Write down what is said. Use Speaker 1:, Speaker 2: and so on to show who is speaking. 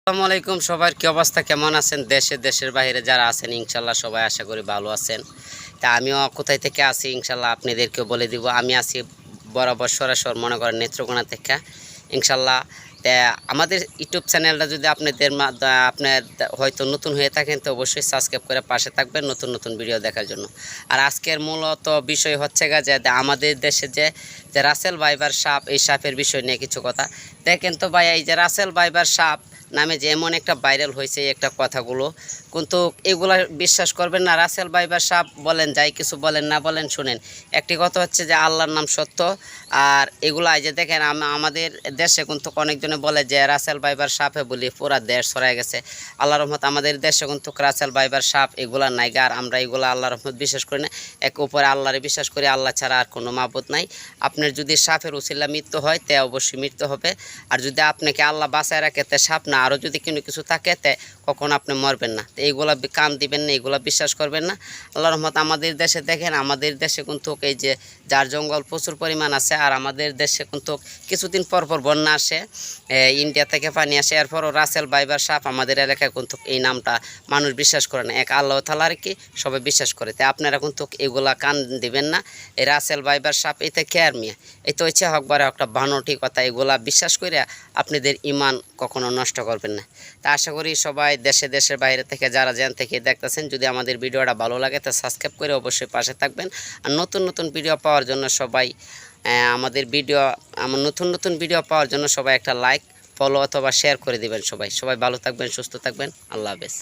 Speaker 1: আসসালামু আলাইকুম সবার কি অবস্থা কেমন আছেন দেশের বাইরে যারা আছেন ইনশাল্লাহ সবাই আশা করি ভালো আছেন তা আমিও কোথায় থেকে আছি ইনশাল্লাহ আপনাদেরকেও বলে দিব আমি আছি বরাবর সরাসর মনে করেন নেত্রকোনা থেকে ইনশাল্লাহ তা আমাদের ইউটিউব চ্যানেলটা যদি আপনার হয়তো নতুন হয়ে থাকেন তো অবশ্যই সাবস্ক্রাইব করে পাশে থাকবেন নতুন নতুন ভিডিও দেখার জন্য। আর আজকের মূলত বিষয় হচ্ছে যে আমাদের দেশে যে রাসেল ভাইপার সাপ এই সাপের বিষয় নিয়ে কিছু কথা দেখেন তো ভাই এই যে রাসেল ভাইপার সাপ নামে যে এমন একটা ভাইরাল হয়েছে একটা কথাগুলো কিন্তু এগুলা বিশ্বাস করবেন না। রাসেল ভাইপার সাপ বলেন যাই কিছু বলেন না বলেন শুনেন একটি কথা হচ্ছে যে আল্লাহর নাম সত্য। আর এগুলা এই যে দেখেন আমাদের দেশে কিন্তু অনেকজনে বলে যে রাসেল ভাইপার সাপে বলি পুরা দেশ ছড়ায় গেছে। আল্লাহ রহমত আমাদের দেশে কিন্তু রাসেল ভাইপার সাপ এগুলা নাই গা। আর আমরা এগুলা আল্লাহ রহমত বিশ্বাস করি না। এক উপরে আল্লাহরে বিশ্বাস করি, আল্লাহ ছাড়া আর কোনো মাবুদ নাই। আপনার যদি সাপের উছিলা মৃত্যু হয় তে অবশ্যই মৃত্যু হবে। আর যদি আপনাকে আল্লাহ বাঁচায় রাখে তে সাপ না আরও যদি কোনো কিছু থাকে তে কখনো আপনি মরবেন না। তো এইগুলা কান দিবেন না, এগুলা বিশ্বাস করবেন না। আল্লাহ রহমত আমাদের দেশে দেখেন আমাদের দেশে কিন্তু এই যে যার জঙ্গল প্রচুর পরিমাণ আছে। আর আমাদের দেশে কিন্তু কিছুদিন পর বন্যা আসে, ইন্ডিয়া থেকে পানি আসে। এরপরও রাসেল ভাইপার সাপ আমাদের এলাকায় কিন্তু এই নামটা মানুষ বিশ্বাস করে না, এক আল্লাহ তাআলা আর কি সবাই বিশ্বাস করে। তাই আপনারা কিন্তু এগুলা কান দিবেন না। এই রাসেল ভাইপার সাপ এতে কেয়ার মিয়া এই তো ইচ্ছা হকবারে একটা বানটি কথা এগুলা বিশ্বাস করে আপনাদের ইমান কখনো নষ্ট করবেন না। তা আশা করি সবাই দেশের বাইরে থেকে যারা যেন থেকে দেখতেছেন যদি আমাদের ভিডিওটা ভালো লাগে তা সাবস্ক্রাইব করে অবশ্যই পাশে থাকবেন। আর নতুন ভিডিও পাওয়ার জন্য সবাই আমাদের নতুন ভিডিও পাওয়ার জন্য সবাই একটা লাইক ফলো অথবা শেয়ার করে দিবেন। সবাই ভালো থাকবেন, সুস্থ থাকবেন। আল্লাহ হাফেজ।